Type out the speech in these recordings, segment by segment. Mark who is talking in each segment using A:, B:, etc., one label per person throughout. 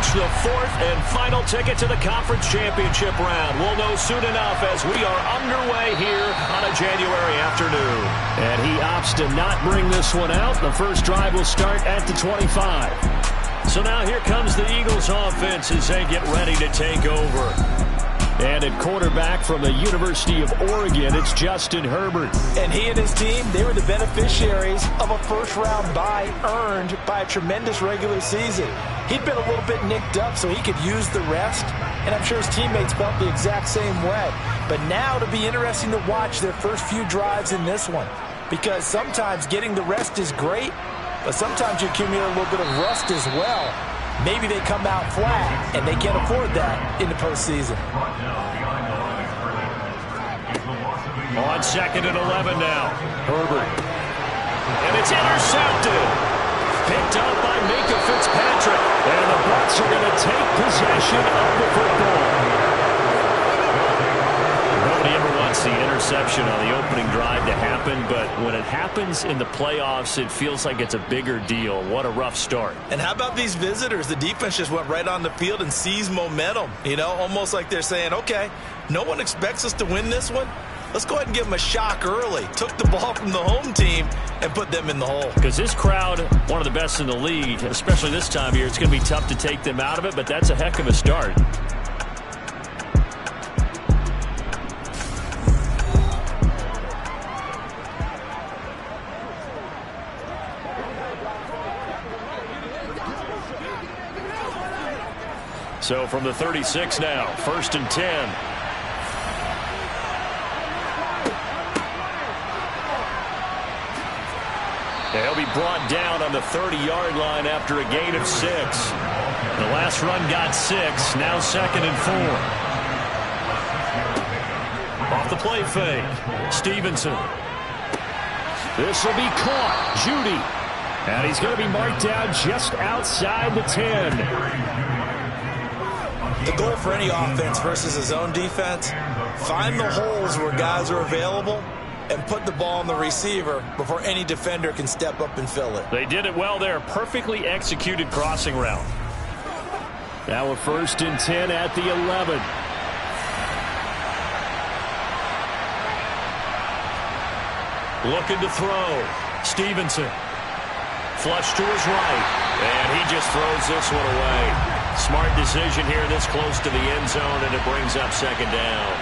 A: clinch the fourth and final ticket to the conference championship round. We'll know soon enough as we are underway here on a January afternoon.
B: And he opts to not bring this one out. The first drive will start at the 25.
A: So now here comes the Eagles offense as they get ready to take over.
B: And at quarterback from the University of Oregon, it's Justin Herbert.
C: And he and his team, they were the beneficiaries of a first-round bye earned by a tremendous regular season. He'd been a little bit nicked up so he could use the rest, and I'm sure his teammates felt the exact same way. But now it'll be interesting to watch their first few drives in this one, because sometimes getting the rest is great, but sometimes you accumulate a little bit of rust as well. Maybe they come out flat, and they can't afford that in the postseason.
A: On 2nd and 11 now. Herbert. And it's intercepted. Picked up by Minkah Fitzpatrick.
B: And the Bucs are going to take possession of the football.
A: Nobody ever wants the interception on the opening drive to happen, but when it happens in the playoffs, it feels like it's a bigger deal. What a rough start.
C: And how about these visitors? The defense just went right on the field and seized momentum. You know, almost like they're saying, okay, no one expects us to win this one. Let's go ahead and give them a shock early. Took the ball from the home team and put them in the hole.
A: Because this crowd, one of the best in the league, especially this time of year, it's going to be tough to take them out of it, but that's a heck of a start. So from the 36 now, 1st and 10. They'll be brought down on the 30-yard line after a gain of 6. The last run got 6, now 2nd and 4. Off the play fake, Stevenson.
B: This will be caught, Judy. And he's going to be marked down just outside the 10.
C: The goal for any offense versus his own defense, find the holes where guys are available and put the ball on the receiver before any defender can step up and fill it.
A: They did it well there. Perfectly executed crossing route.
B: Now a 1st and 10 at the 11.
A: Looking to throw. Stevenson. Flush to his right. And he just throws this one away. Smart decision here this close to the end zone, and it brings up 2nd down.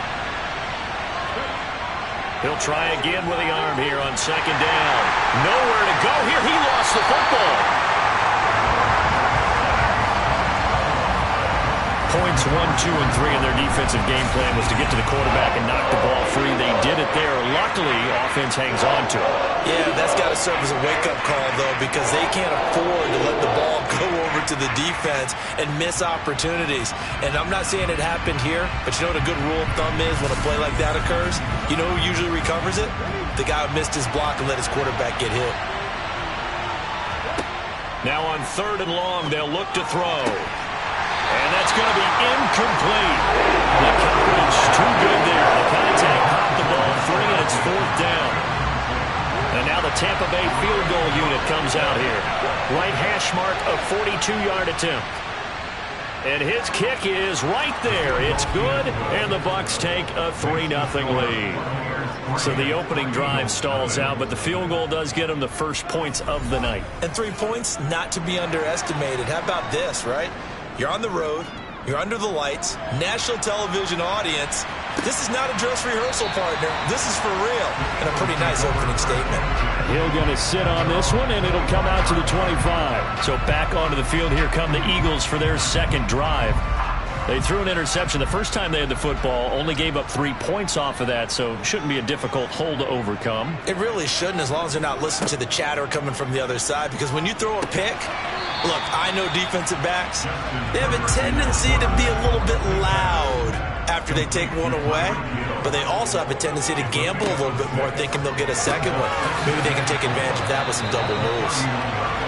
A: He'll try again with the arm here on 2nd down. Nowhere to go here. He lost the football. Points 1, 2, and 3 in their defensive game plan was to get to the quarterback and knock the ball free. They did it there. Luckily, offense hangs on to it.
C: Yeah, that's got to serve as a wake-up call, though, because they can't afford to let the ball go over to the defense and miss opportunities. And I'm not saying it happened here, but you know what a good rule of thumb is when a play like that occurs? You know who usually recovers it? The guy who missed his block and let his quarterback get hit.
A: Now on 3rd and long, they'll look to throw. And that's going to be incomplete. The coverage too good there. The contact popped the ball free, and it's 4th down. And now the Tampa Bay field goal unit comes out here. Right hash mark, a 42-yard attempt. And his kick is right there. It's good, and the Bucs take a 3-0 lead. So the opening drive stalls out, but the field goal does get them the first points of the night.
C: And 3 points, not to be underestimated. How about this, right? You're on the road. You're under the lights. National television audience. This is not a dress rehearsal, partner. This is for real. And a pretty nice opening statement.
B: He'll going to sit on this one, and it'll come out to the 25.
A: So back onto the field, here come the Eagles for their 2nd drive. They threw an interception the first time they had the football, only gave up 3 points off of that, so it shouldn't be a difficult hole to overcome.
C: It really shouldn't, as long as they're not listening to the chatter coming from the other side, because when you throw a pick, look, I know defensive backs, they have a tendency to be a little bit loud after they take one away, but they also have a tendency to gamble a little bit more, thinking they'll get a second one. Maybe they can take advantage of that with some double moves.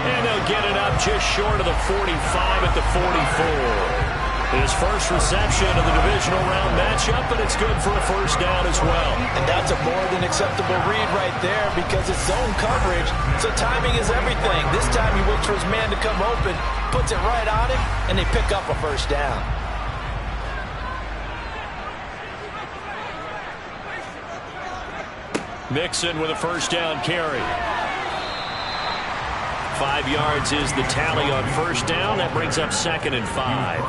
A: And they'll get it up just short of the 45 at the 44. His first reception of the divisional round matchup, and it's good for a 1st down as well.
C: And that's a more than acceptable read right there, because it's zone coverage, so timing is everything. This time he waits for his man to come open, puts it right on him, and they pick up a first down.
A: Mixon with a first down carry. 5 yards is the tally on first down. That brings up 2nd and 5.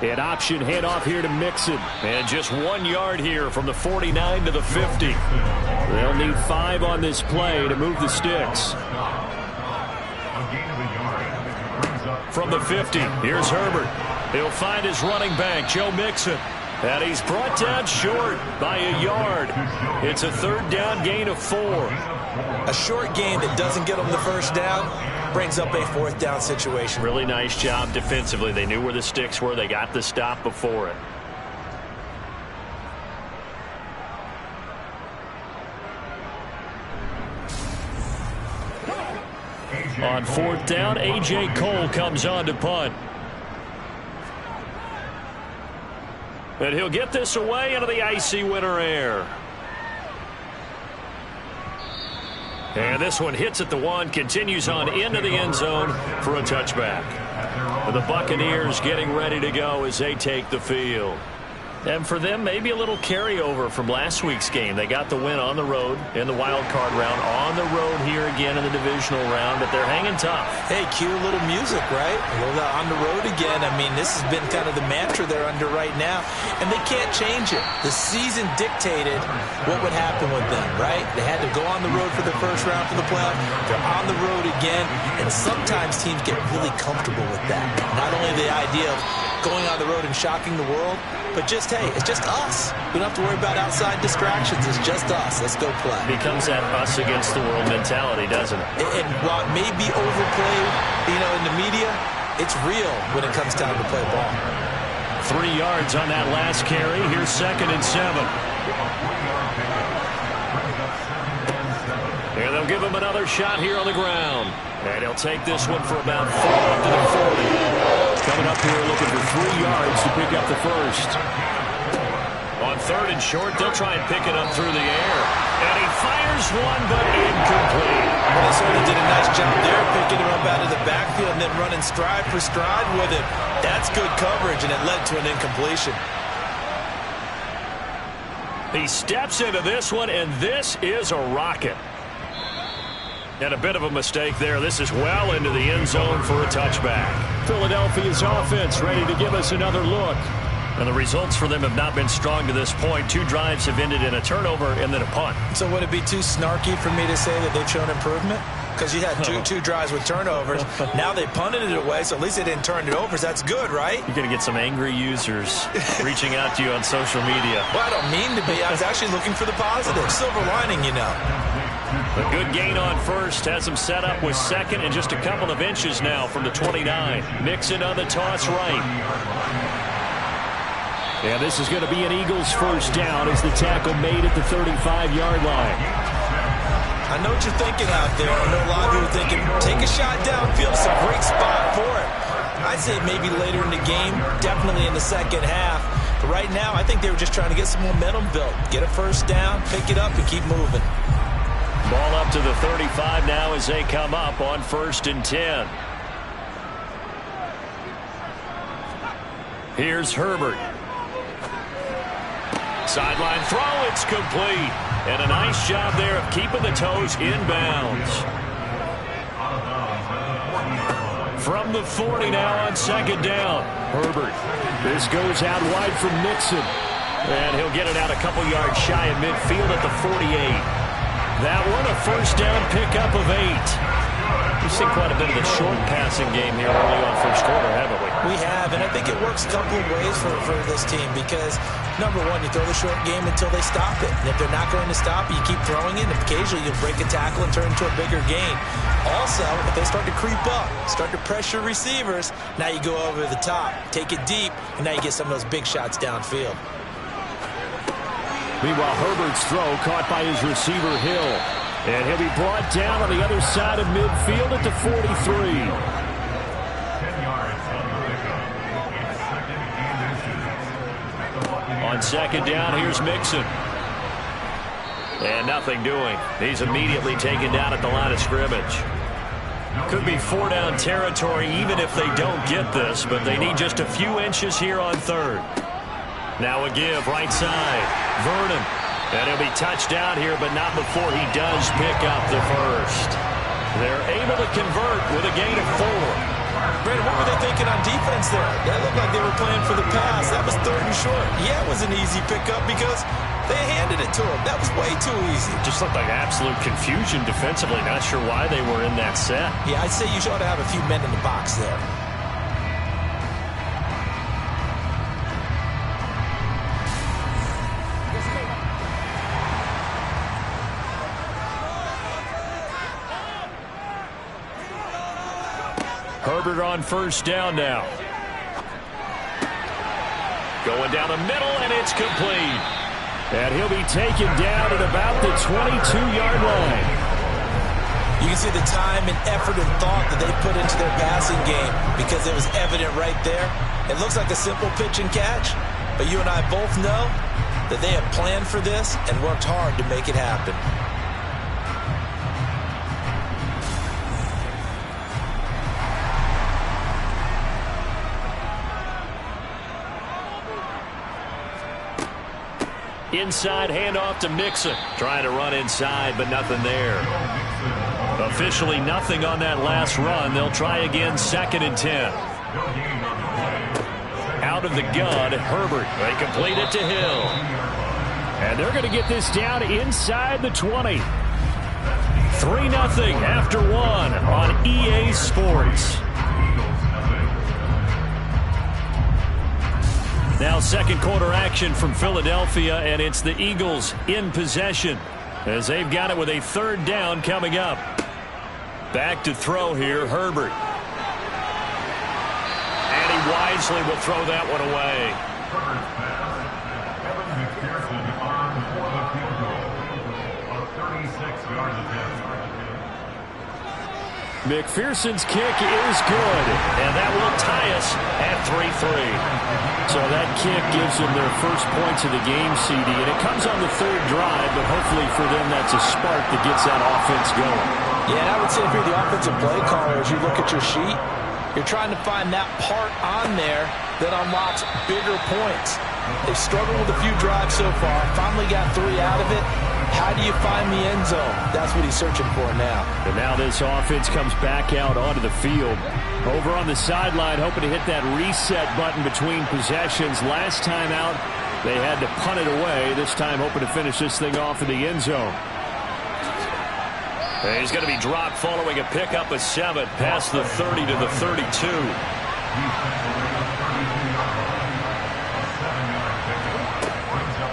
B: An option handoff here to Mixon.
A: And just 1 yard here from the 49 to the 50.
B: They'll need 5 on this play to move the sticks.
A: From the 50, here's Herbert. He'll find his running back, Joe Mixon. And he's brought down short by a yard. It's a 3rd down gain of 4.
C: A short gain that doesn't get them the first down brings up a 4th down situation.
A: Really nice job defensively. They knew where the sticks were. They got the stop before it. On 4th down, A.J. Cole comes on to punt. And he'll get this away into the icy winter air. And this one hits at the 1, continues on into the end zone for a touchback. And the Buccaneers getting ready to go as they take the field. And for them, maybe a little carryover from last week's game. They got the win on the road in the wild card round, on the road here again in the divisional round, but they're hanging tough.
C: Hey, cue a little music, right? A little on the road again. I mean, this has been kind of the mantra they're under right now, and they can't change it. The season dictated what would happen with them, right? They had to go on the road for the first round for the playoff. They're on the road again, and sometimes teams get really comfortable with that. Not only the idea of going on the road and shocking the world, but just, hey, it's just us. We don't have to worry about outside distractions. It's just us. Let's go play.
A: Becomes that us against the world mentality, doesn't it?
C: And while it may be overplayed, in the media, it's real when it comes time to play ball.
A: 3 yards on that last carry. Here's 2nd and 7. And they'll give him another shot here on the ground. And he'll take this one for about 4 up to the 40.
B: Coming up here looking for 3 yards to pick up the first.
A: On 3rd and short, they'll try and pick it up through the air. And he fires one, but incomplete.
C: Well, they certainly did a nice job there, picking him up out of the backfield and then running stride for stride with him. That's good coverage, and it led to an incompletion.
A: He steps into this one, and this is a rocket. And a bit of a mistake there. This is well into the end zone for a touchback.
B: Philadelphia's offense ready to give us another look.
A: And the results for them have not been strong to this point. 2 drives have ended in a turnover and then a punt.
C: So would it be too snarky for me to say that they've shown improvement? Because you had two drives with turnovers. Now they punted it away, so at least they didn't turn it over. So that's good, right?
A: You're going to get some angry users reaching out to you on social media.
C: Well, I don't mean to be. I was actually looking for the positive. Silver lining,
A: A good gain on first. Has him set up with 2nd and just a couple of inches now from the 29. Mixon on the toss right.
B: And this is going to be an Eagles first down as the tackle made at the 35-yard line.
C: I know what you're thinking out there. I know a lot of you are thinking, take a shot downfield. It's a great spot for it. I'd say maybe later in the game, definitely in the second half. But right now, I think they were just trying to get some momentum built. Get a first down, pick it up, and keep moving.
A: Ball up to the 35 now as they come up on 1st and 10. Here's Herbert. Sideline throw, it's complete. And a nice job there of keeping the toes inbounds. From the 40 now on 2nd down.
B: Herbert. This goes out wide from Mixon.
A: And he'll get it out a couple yards shy of midfield at the 48. That one a first down pickup of 8. We've seen quite a bit of the short passing game here early on first quarter, haven't we?
C: We have, and I think it works a couple of ways for this team because, number one, you throw the short game until they stop it. And if they're not going to stop it, you keep throwing it, and occasionally you'll break a tackle and turn into a bigger gain. Also, if they start to creep up, start to pressure receivers, now you go over the top, take it deep, and now you get some of those big shots downfield.
B: Meanwhile, Herbert's throw caught by his receiver, Hill. And he'll be brought down on the other side of midfield at the 43.
A: On 2nd down, here's Mixon. And nothing doing. He's immediately taken down at the line of scrimmage. Could be 4-down territory even if they don't get this, but they need just a few inches here on third. Now a give, right side. Vernon. And he'll be touched down here, but not before he does pick up the first. They're able to convert with a gain of 4.
C: Brandon, what were they thinking on defense there? That looked like they were playing for the pass. That was 3rd and short. Yeah, it was an easy pickup because they handed it to him. That was way too easy.
A: Just looked like absolute confusion defensively. Not sure why they were in that set.
C: Yeah, I'd say you ought to have a few men in the box there.
A: Herbert on first down now. Going down the middle, and it's complete. And he'll be taken down at about the 22-yard line.
C: You can see the time and effort and thought that they put into their passing game because it was evident right there. It looks like a simple pitch and catch, but you and I both know that they have planned for this and worked hard to make it happen.
A: Inside handoff to Mixon. Trying to run inside, but nothing there. Officially nothing on that last run. They'll try again, 2nd and 10. Out of the gun, Herbert. They complete it to Hill.
B: And they're going to get this down inside the 20.
A: 3-0 after 1 on EA Sports. Now second quarter action from Philadelphia, and it's the Eagles in possession as they've got it with a 3rd down coming up. Back to throw here, Herbert. And he wisely will throw that one away.
B: McPherson's kick is good,
A: and that will tie us at 3-3.
B: So that kick gives them their first points of the game, CD, and it comes on the 3rd drive, but hopefully for them that's a spark that gets that offense going.
C: Yeah, and I would say if you're the offensive play caller, as you look at your sheet, you're trying to find that part on there that unlocks bigger points. They've struggled with a few drives so far, finally got 3 out of it. How do you find the end zone? That's what he's searching for now.
B: And now this offense comes back out onto the field. Over on the sideline, hoping to hit that reset button between possessions. Last time out, they had to punt it away. This time hoping to finish this thing off in the end zone.
A: And he's going to be dropped following a pickup of 7 past the 30 to the 32.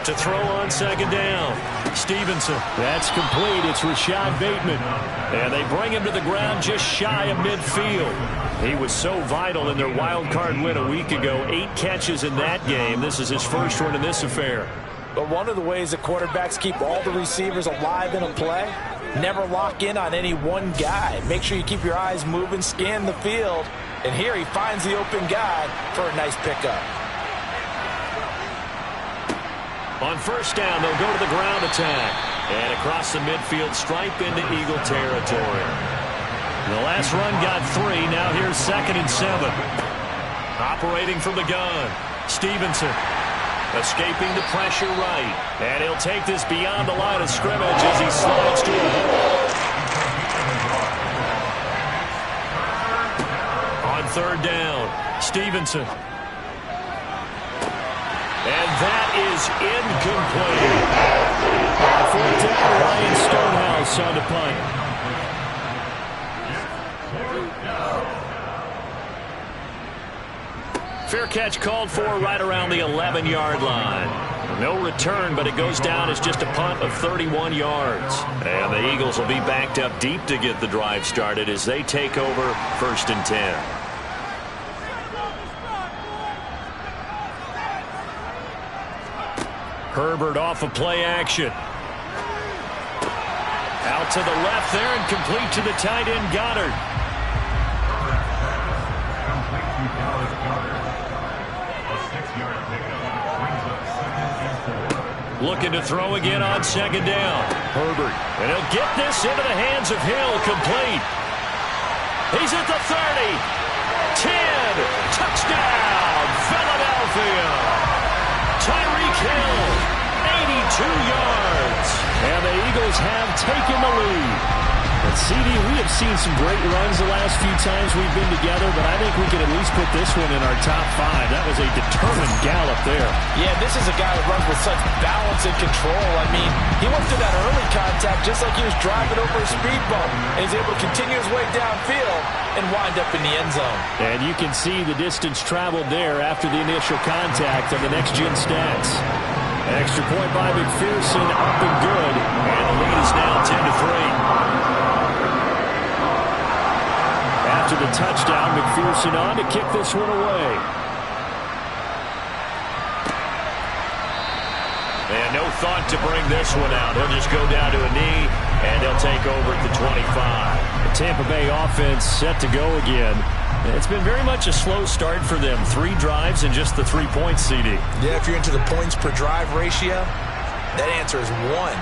A: To throw on 2nd down. Stevenson.
B: That's complete. It's Rashad Bateman.
A: And they bring him to the ground just shy of midfield. He was so vital in their wild card win a week ago. 8 catches in that game. This is his first one in this affair.
C: But one of the ways that quarterbacks keep all the receivers alive in a play, never lock in on any one guy. Make sure you keep your eyes moving, scan the field. And here he finds the open guy for a nice pickup.
A: On first down, they'll go to the ground attack. And across the midfield stripe into Eagle territory. The last run got 3. Now here's 2nd and 7. Operating from the gun. Stevenson. Escaping the pressure right. And he'll take this beyond the line of scrimmage as he slides to a hole. On 3rd down, Stevenson. And that is incomplete.
B: 4th down, Ryan Stonehouse on the punt.
A: Fair catch called for right around the 11-yard line. No return, but it goes down as just a punt of 31 yards. And the Eagles will be backed up deep to get the drive started as they take over 1st and 10. Herbert off of play action. Out to the left there and complete to the tight end Goddard. Looking to throw again on 2nd down. Herbert. And he'll get this into the hands of Hill, complete. He's at the 30. 10. Touchdown, Philadelphia. Tyreek Hill, 82 yards.
B: And the Eagles have taken the lead. And CD, we have seen some great runs the last few times we've been together, but I think we can at least put this one in our top 5. That was a determined gallop there.
C: Yeah, this is a guy who runs with such balance and control. I mean, he went through that early contact just like he was driving over a speed bump. And he's able to continue his way downfield and wind up in the end zone.
B: And you can see the distance traveled there after the initial contact on the next-gen stats. Extra point by McPherson, up and good.
A: And the lead is now 10-3.
B: After the touchdown, McPherson on to kick this one away.
A: And no thought to bring this one out. He'll just go down to a knee, and they'll take over at the 25.
B: The Tampa Bay offense set to go again. It's been very much a slow start for them. 3 drives and just the 3 points, CD.
C: Yeah, if you're into the points per drive ratio, that answer is 1.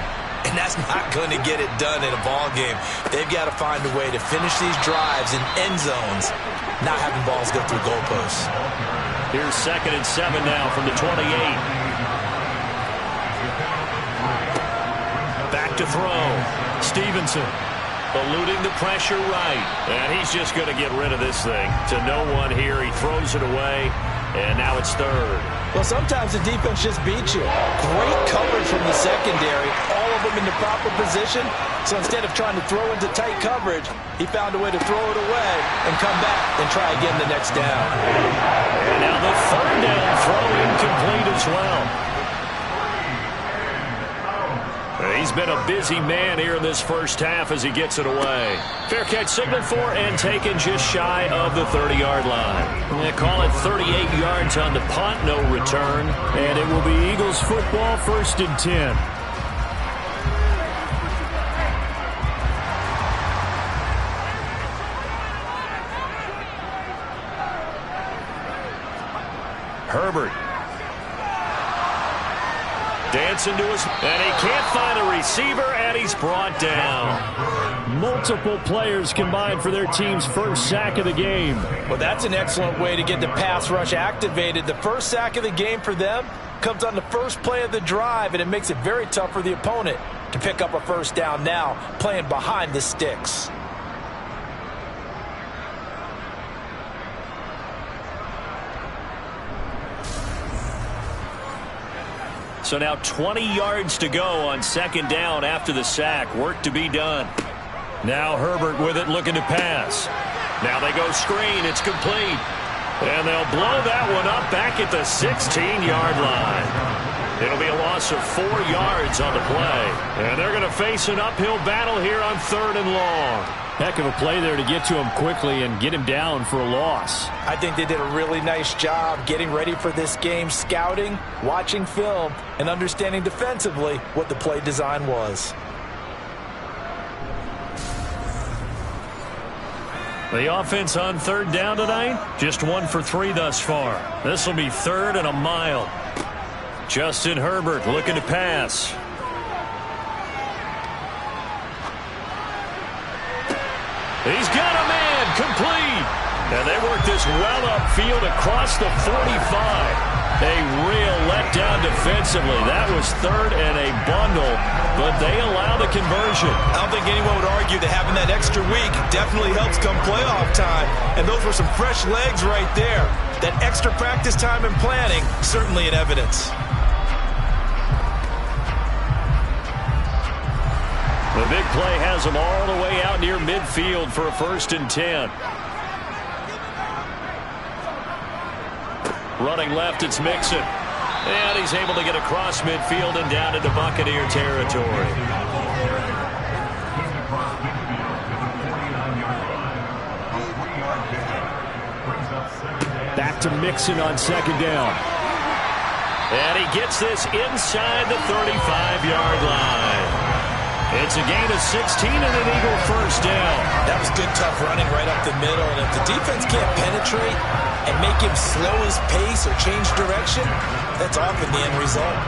C: And that's not going to get it done in a ball game. They've got to find a way to finish these drives in end zones, not having balls go through goalposts.
A: Here's 2nd and 7 now from the 28. Back to throw. Stevenson eluding the pressure right. And he's just going to get rid of this thing. To no one here. He throws it away. And now it's 3rd.
C: Well, sometimes the defense just beats you. Great coverage from the secondary. All of them in the proper position. So instead of trying to throw into tight coverage, he found a way to throw it away and come back and try again the next down.
A: And now the 3rd down throw incomplete as well. He's been a busy man here in this first half as he gets it away. Fair catch signaled for and taken just shy of the 30-yard line. They call it 38 yards on the punt, no return.
B: And it will be Eagles football, 1st and 10.
A: Herbert. Dancing to his, and he can't find a receiver, and he's brought down.
B: Multiple players combined for their team's first sack of the game.
C: Well, that's an excellent way to get the pass rush activated. The first sack of the game for them comes on the first play of the drive, and it makes it very tough for the opponent to pick up a first down now, playing behind the sticks.
A: So now 20 yards to go on 2nd down after the sack. Work to be done. Now Herbert with it, looking to pass. Now they go screen. It's complete. And they'll blow that one up back at the 16-yard line. It'll be a loss of 4 yards on the play. And they're going to face an uphill battle here on 3rd and long.
B: Heck of a play there to get to him quickly and get him down for a loss.
C: I think they did a really nice job getting ready for this game, scouting, watching film, and understanding defensively what the play design was.
A: The offense on 3rd down tonight, just 1 for 3 thus far. This will be 3rd and a mile. Justin Herbert looking to pass. He's got a man, complete. And they work this well upfield across the 45. A real letdown defensively. That was 3rd and a bundle, but they allow the conversion.
C: I don't think anyone would argue that having that extra week definitely helps come playoff time. And those were some fresh legs right there. That extra practice time and planning, certainly in evidence.
A: The big play has them all the way out near midfield for a 1st and 10. Running left, it's Mixon. And he's able to get across midfield and down into Buccaneer territory.
B: Back to Mixon on 2nd down.
A: And he gets this inside the 35-yard line. It's a gain of 16 and an Eagle 1st down.
C: That was good, tough running right up the middle. And if the defense can't penetrate and make him slow his pace or change direction, that's often the end result.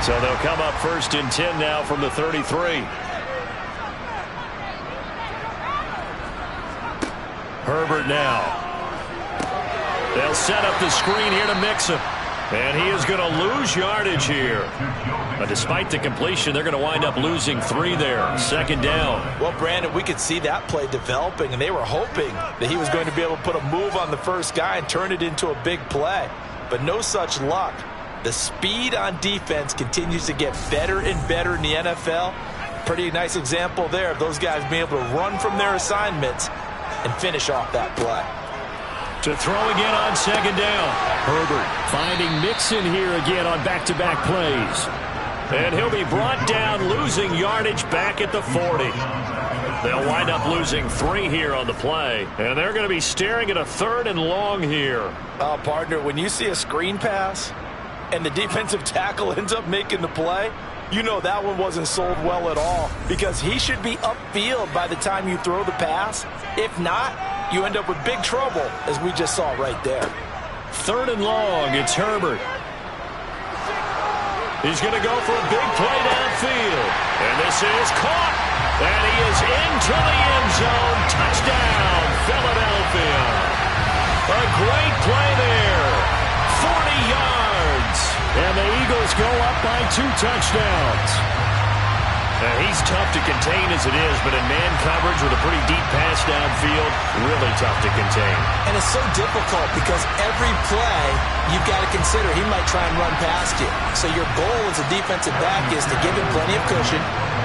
A: So they'll come up 1st and 10 now from the 33. Herbert now. They'll set up the screen here to Mixon. And he is going to lose yardage here. But despite the completion, they're going to wind up losing 3 there. 2nd down.
C: Well, Brandon, we could see that play developing, and they were hoping that he was going to be able to put a move on the first guy and turn it into a big play. But no such luck. The speed on defense continues to get better and better in the NFL. Pretty nice example there of those guys being able to run from their assignments and finish off that play.
A: To throw again on 2nd down.
B: Herbert finding Mixon here again on back-to-back plays.
A: And he'll be brought down, losing yardage back at the 40. They'll wind up losing 3 here on the play. And they're going to be staring at a 3rd and long here.
C: Partner, when you see a screen pass and the defensive tackle ends up making the play, you know that one wasn't sold well at all, because he should be upfield by the time you throw the pass. If not, you end up with big trouble, as we just saw right there.
A: 3rd and long, it's Herbert. He's going to go for a big play downfield. And this is caught. And he is into the end zone. Touchdown, Philadelphia. A great play there. 40 yards.
B: And the Eagles go up by 2 touchdowns.
A: Now, he's tough to contain as it is, but in man coverage with a pretty deep pass downfield, really tough to contain.
C: And it's so difficult because every play you've got to consider he might try and run past you. So your goal as a defensive back is to give him plenty of cushion,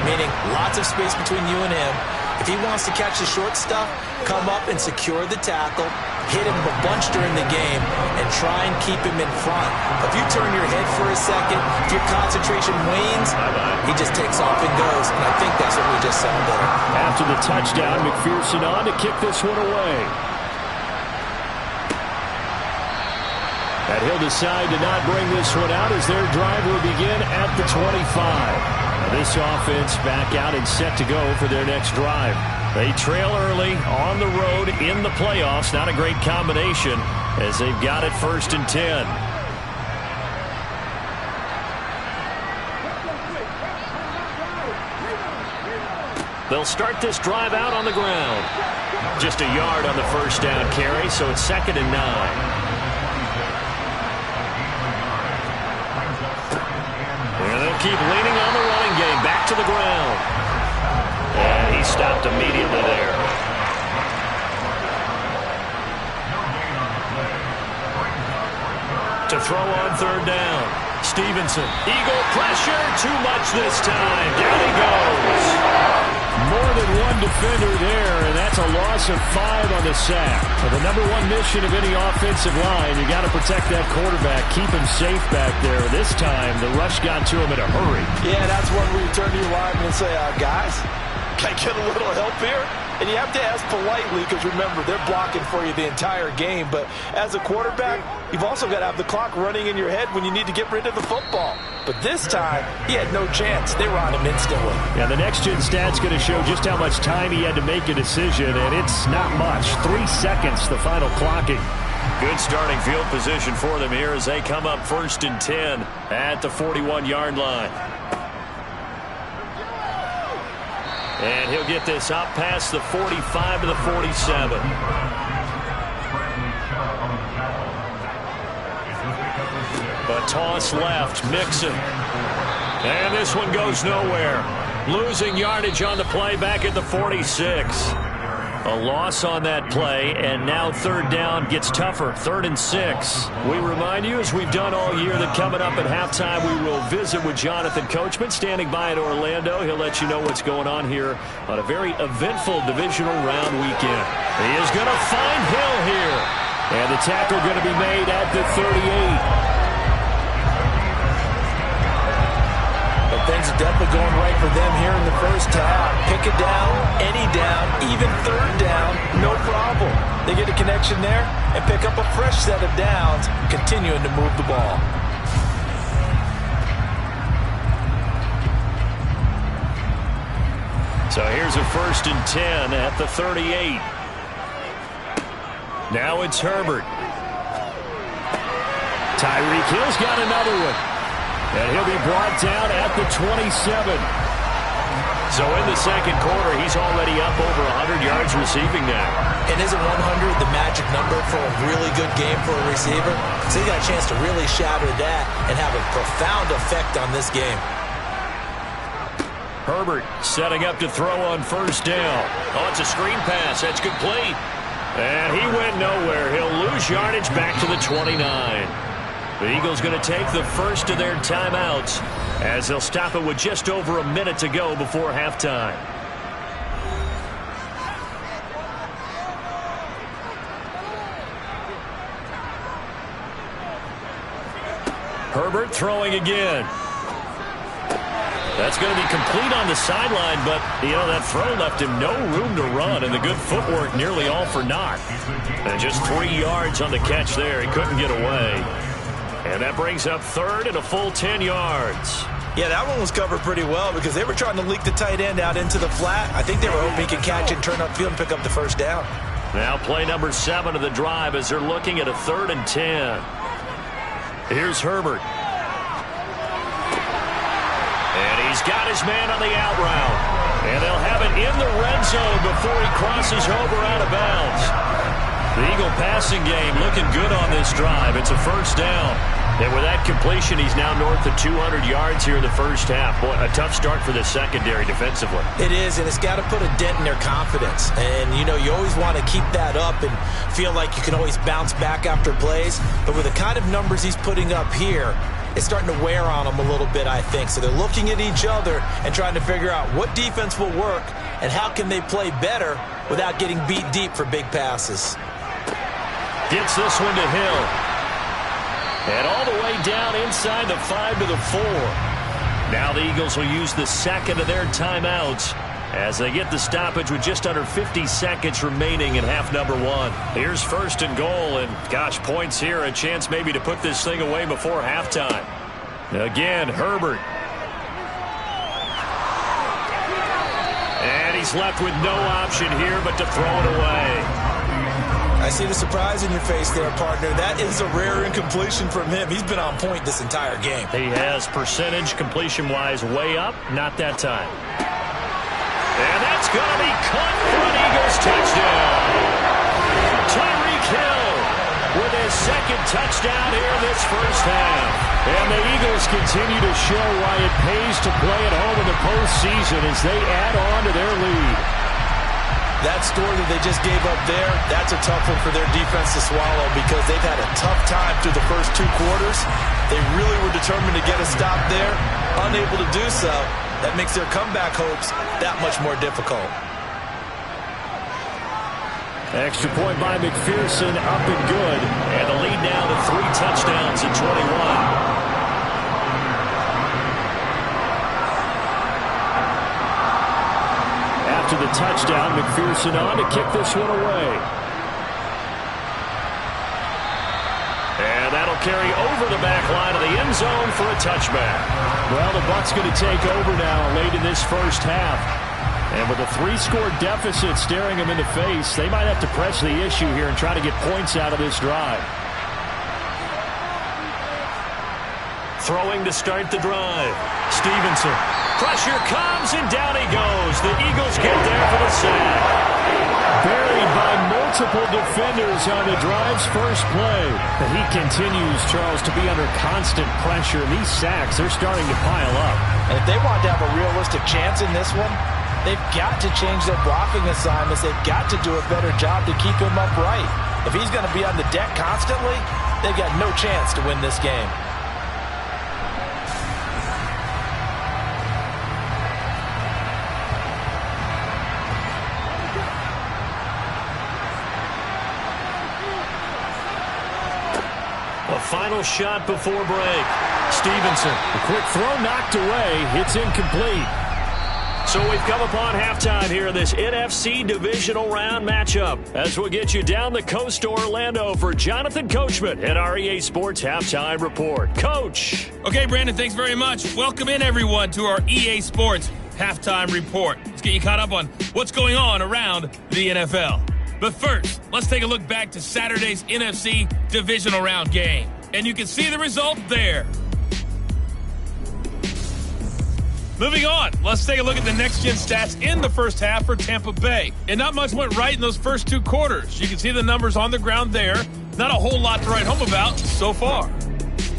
C: meaning lots of space between you and him. If he wants to catch the short stuff, come up and secure the tackle, hit him a bunch during the game, and try and keep him in front. If you turn your head for a second, if your concentration wanes, he just takes off and goes. And I think that's what we just saw there.
B: After the touchdown, McPherson on to kick this one away. And he'll decide to not bring this one out as their drive will begin at the 25. This offense back out and set to go for their next drive. They trail early on the road in the playoffs. Not a great combination as they've got it 1st and 10. They'll start this drive out on the ground. Just a yard on the 1st down carry, so it's 2nd and 9. And they'll keep leaning on the running game. Back to the ground. And he stopped immediately there. To throw on 3rd down. Stevenson. Eagle pressure. Too much this time. Down he goes. More than one defender there, and that's a loss of 5 on the sack. Well, the #1 mission of any offensive line, you got to protect that quarterback, keep him safe back there. This time, the rush got to him in a hurry.
C: Yeah, that's one where you turn to your lineman and say, guys, can I get a little help here? And you have to ask politely because, remember, they're blocking for you the entire game. But as a quarterback, you've also got to have the clock running in your head when you need to get rid of the football. But this time, he had no chance. They were on him instantly.
B: Yeah, the next-gen stat's going to show just how much time he had to make a decision, and it's not much. 3 seconds, the final clocking.
A: Good starting field position for them here as they come up 1st and 10 at the 41-yard line. And he'll get this up past the 45 to the 47. But toss left, Mixon. And this one goes nowhere. Losing yardage on the play back at the 46. A loss on that play, and now 3rd down gets tougher. 3rd and 6. We remind you, as we've done all year, that coming up at halftime, we will visit with Jonathan Coachman, standing by in Orlando. He'll let you know what's going on here on a very eventful divisional round weekend. He is going to find Hill here. And the tackle going to be made at the 38.
C: Things are definitely going right for them here in the first half. Pick it down, any down, even 3rd down, no problem. They get a connection there and pick up a fresh set of downs, continuing to move the ball.
A: So here's a 1st and 10 at the 38. Now it's Herbert.
B: Tyreek Hill's got another one. And he'll be brought down at the 27.
A: So in the second quarter, he's already up over 100 yards receiving now.
C: And isn't 100 the magic number for a really good game for a receiver? So he got a chance to really shatter that and have a profound effect on this game.
A: Herbert setting up to throw on first down. Oh, it's a screen pass. That's complete. And he went nowhere. He'll lose yardage back to the 29. The Eagles going to take the first of their timeouts as they'll stop it with just over a minute to go before halftime. Herbert throwing again. That's going to be complete on the sideline, but, that throw left him no room to run, and the good footwork nearly all for naught. And just 3 yards on the catch there. He couldn't get away. And that brings up third and a full 10 yards.
C: Yeah, that one was covered pretty well because they were trying to leak the tight end out into the flat. I think they were hoping he could catch it, turn upfield, and pick up the first down.
A: Now play number 7 of the drive as they're looking at a 3rd and 10. Here's Herbert. And he's got his man on the out route. And they'll have it in the red zone before he crosses over out of bounds. The Eagle passing game looking good on this drive. It's a first down. And with that completion, he's now north of 200 yards here in the first half. Boy, a tough start for the secondary defensively.
C: It is, and it's got to put a dent in their confidence. And, you always want to keep that up and feel like you can always bounce back after plays. But with the kind of numbers he's putting up here, it's starting to wear on them a little bit, I think. So they're looking at each other and trying to figure out what defense will work and how can they play better without getting beat deep for big passes.
A: Gets this one to Hill. And all the way down inside the 5 to the 4. Now the Eagles will use the second of their timeouts as they get the stoppage with just under 50 seconds remaining in half number 1. Here's first and goal, and gosh, points here, a chance maybe to put this thing away before halftime. Again, Herbert. And he's left with no option here but to throw it away.
C: I see the surprise in your face there, partner. That is a rare incompletion from him. He's been on point this entire game.
A: He has percentage completion-wise way up, not that time. And that's going to be caught for an Eagles touchdown. Tyreek Hill with his second touchdown here this first half. And the Eagles continue to show why it pays to play at home in the postseason as they add on to their lead.
C: That score that they just gave up there, that's a tough one for their defense to swallow because they've had a tough time through the first 2 quarters. They really were determined to get a stop there, unable to do so. That makes their comeback hopes that much more difficult.
B: Extra point by McPherson, up and good.
A: And the lead now to 3 touchdowns in 21.
B: To the touchdown, McPherson on to kick this one away.
A: And that'll carry over the back line of the end zone for a touchback.
B: Well, the Bucs going to take over now late in this first half. And with a 3-score deficit staring them in the face, they might have to press the issue here and try to get points out of this drive.
A: Throwing to start the drive. Stevenson. Pressure comes, and down he goes. The Eagles get there for the sack.
B: Buried by multiple defenders on the drive's first play. And he continues, Charles, to be under constant pressure. And these sacks, they're starting to pile up.
C: And if they want to have a realistic chance in this one, they've got to change their blocking assignments. They've got to do a better job to keep him upright. If he's going to be on the deck constantly, they've got no chance to win this game.
A: Final shot before break. Stevenson.
B: A quick throw knocked away. It's incomplete.
A: So we've come upon halftime here in this NFC divisional round matchup as we'll get you down the coast to Orlando for Jonathan Coachman at our EA Sports Halftime Report. Coach.
D: Okay, Brandon, thanks very much. Welcome in, everyone, to our EA Sports Halftime Report. Let's get you caught up on what's going on around the NFL. But first, let's take a look back to Saturday's NFC divisional round game. And you can see the result there. Moving on, let's take a look at the next-gen stats in the first half for Tampa Bay. And not much went right in those first 2 quarters. You can see the numbers on the ground there. Not a whole lot to write home about so far.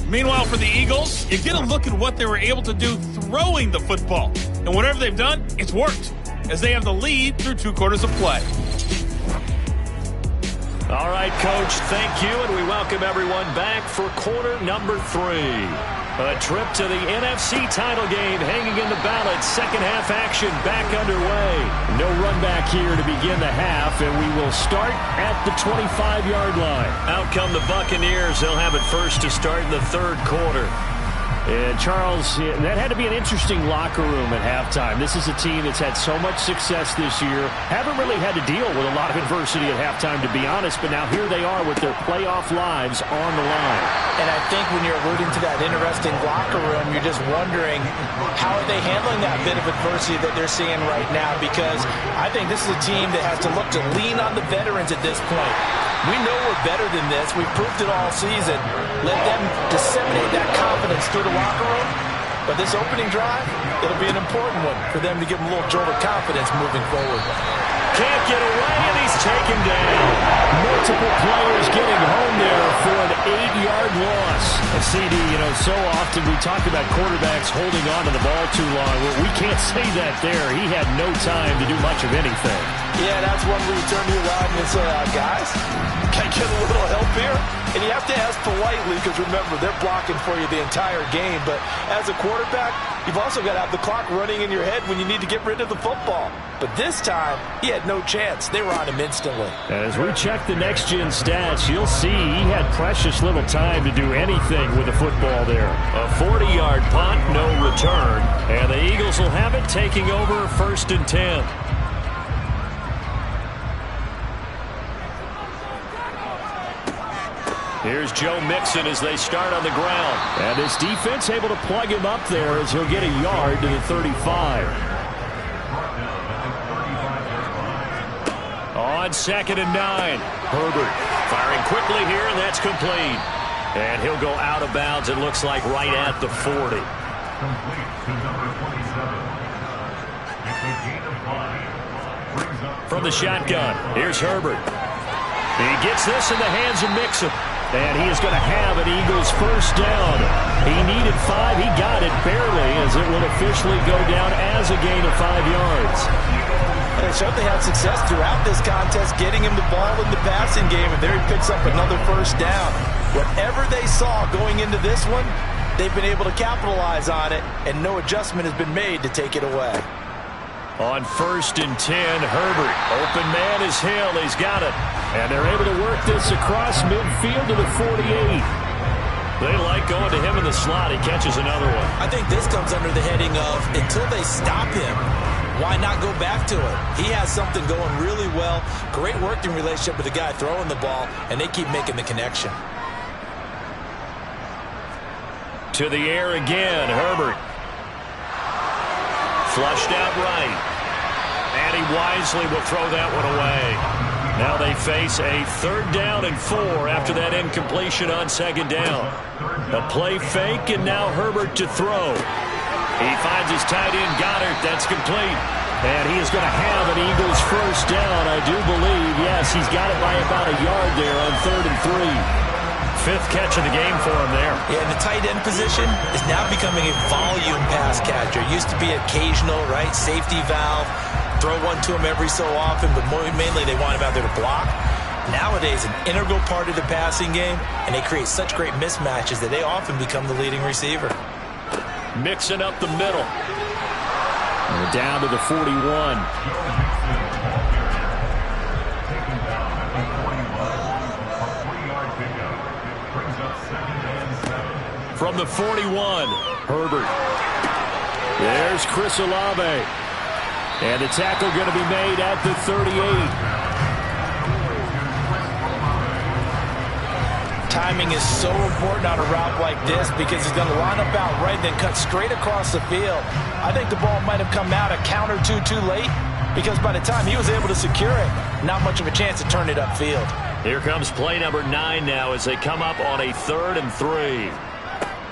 D: Meanwhile, for the Eagles, you get a look at what they were able to do throwing the football. And whatever they've done, it's worked, as they have the lead through 2 quarters of play.
A: All right, Coach, thank you, and we welcome everyone back for quarter number 3. A trip to the NFC title game hanging in the balance. Second half action back underway. No run back here to begin the half, and we will start at the 25-yard line. Out come the Buccaneers. They'll have it first to start in the 3rd quarter. And, Charles, that had to be an interesting locker room at halftime. This is a team that's had so much success this year. Haven't really had to deal with a lot of adversity at halftime, to be honest, but now here they are with their playoff lives on the line.
C: And I think when you're alluding to that interesting locker room, you're just wondering how are they handling that bit of adversity that they're seeing right now, because I think this is a team that has to look to lean on the veterans at this point. We know we're better than this. We've proved it all season. Let them disseminate that confidence through the locker room. But this opening drive, it'll be an important one for them to give them a little jolt of confidence moving forward.
A: Can't get away, and he's taken down.
B: Multiple players getting home there for an 8-yard loss. And CD, so often we talk about quarterbacks holding on to the ball too long. Well, we can't say that there. He had no time to do much of anything.
C: Yeah, that's one where you turn to your lineman and say, guys, can I get a little help here? And you have to ask politely, because remember, they're blocking for you the entire game. But as a quarterback, you've also got to have the clock running in your head when you need to get rid of the football. But this time, he had no chance. They were on him instantly.
B: As we check the next-gen stats, you'll see he had precious little time to do anything with the football there.
A: A 40-yard punt, no return. And the Eagles will have it, taking over 1st and 10. Here's Joe Mixon as they start on the ground.
B: And this defense able to plug him up there as he'll get a yard to the 35.
A: On 2nd and 9. Herbert firing quickly here, and that's complete. And he'll go out of bounds, it looks like, right at the 40. From the shotgun, here's Herbert. He gets this in the hands of Mixon.
B: And he is going to have an Eagles first down. He needed 5. He got it barely, as it will officially go down as a gain of 5 yards.
C: And they certainly had success throughout this contest, getting him the ball in the passing game, and there he picks up another first down. Whatever they saw going into this one, they've been able to capitalize on it, and no adjustment has been made to take it away.
A: On 1st and 10, Herbert. Open man is Hill. He's got it.
B: And they're able to work this across midfield to the 48.
A: They like going to him in the slot. He catches another one.
C: I think this comes under the heading of, until they stop him, why not go back to it? He has something going really well. Great working relationship with the guy throwing the ball, and they keep making the connection.
A: To the air again, Herbert. Flushed out right. And he wisely will throw that one away. Now they face a 3rd down and 4 after that incompletion on 2nd down. A play fake, and now Herbert to throw. He finds his tight end, Goddard. That's complete.
B: And he is going to have an Eagles first down, I do believe. Yes, he's got it by about a yard there on 3rd and 3.
A: 5th catch of the game for him there.
C: Yeah, and the tight end position is now becoming a volume pass catcher. It used to be occasional, right? Safety valve. Throw one to him every so often, but mainly they want him out there to block. Nowadays, an integral part of the passing game, and they create such great mismatches that they often become the leading receiver.
A: Mixing up the middle.
B: And down to the 41.
A: From the 41,
B: Herbert. There's Chris Olave. And the tackle going to be made at the 38.
C: Timing is so important on a route like this, because he's going to line up out right, then cut straight across the field. I think the ball might have come out a count or two too late, because by the time he was able to secure it, not much of a chance to turn it upfield.
A: Here comes play number 9 now as they come up on a 3rd and 3.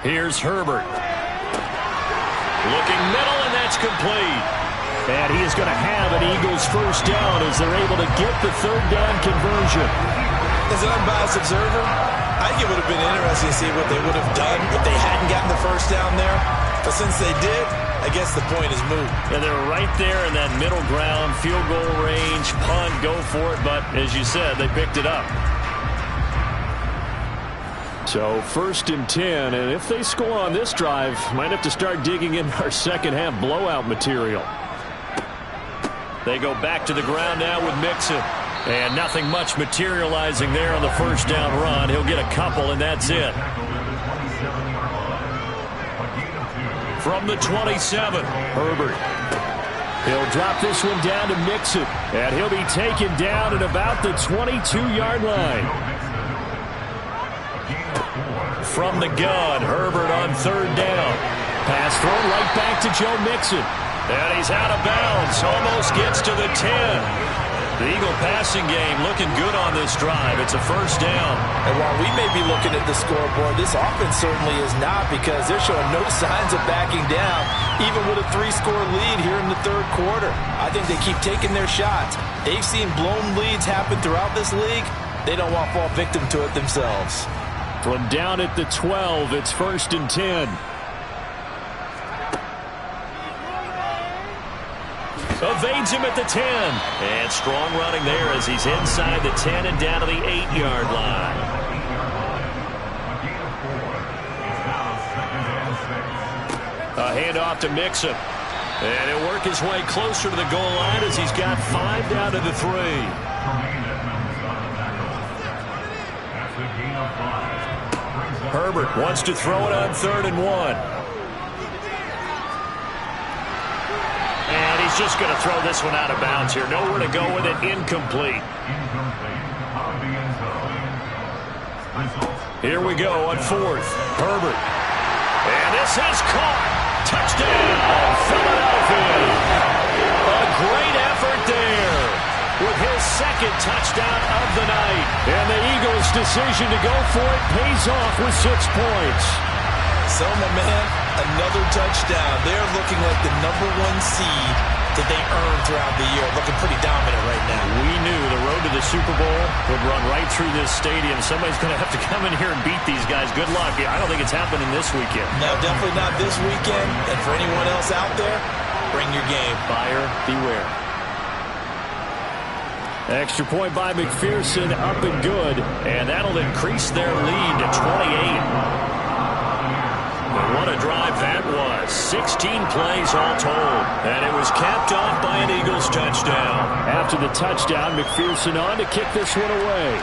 A: Here's Herbert. Looking middle, and
B: That's complete. And he is going to have an Eagles first down as they're able to get the third down conversion.
C: As an unbiased observer, I think it would have been interesting to see what they would have done if they hadn't gotten the first down there. But since they did, I guess the point is moot.
B: And they're right there in that middle ground, field goal range, punt, go for it. But as you said, they picked it up. So 1st and 10, and if they score on this drive, might have to start digging in our second half blowout material. They go back to the ground now with Mixon. And nothing much materializing there on the first down run. He'll get a couple, and that's it. From the 27, Herbert. He'll drop this one down to Mixon. And he'll be taken down at about the 22-yard line. From the gun, Herbert on 3rd down. Pass thrown right back to Joe Mixon. And he's out of bounds. Almost gets to the 10. The Eagle passing game looking good on this drive. It's a first down.
C: And while we may be looking at the scoreboard, this offense certainly is not, because they're showing no signs of backing down, even with a 3-score lead here in the 3rd quarter. I think they keep taking their shots. They've seen blown leads happen throughout this league. They don't want to fall victim to it themselves.
B: From down at the 12, it's 1st and 10. Evades him at the 10. And strong running there as he's inside the 10 and down to the 8-yard line. A handoff to Mixon. And he'll work his way closer to the goal line as he's got 5 down to the 3. Herbert wants to throw it on 3rd and 1. And he's just going to throw this one out of bounds here. Nowhere to go with it. Incomplete. Here we go on 4th. Herbert. And this is caught. Touchdown, Philadelphia. A great effort there with his 2nd touchdown of the night. And the Eagles' decision to go for it pays off with 6 points.
C: So, my man, another touchdown. They're looking like the #1 seed that they earned throughout the year. Looking pretty dominant right now.
B: We knew the road to the Super Bowl would run right through this stadium. Somebody's going to have to come in here and beat these guys. Good luck. I don't think it's happening this weekend.
C: No, definitely not this weekend. And for anyone else out there, bring your game.
B: Buyer beware. Extra point by McPherson, up and good. And that'll increase their lead to 28. What a drive that was. 16 plays all told. And it was capped off by an Eagles touchdown. After the touchdown, McPherson on to kick this one away.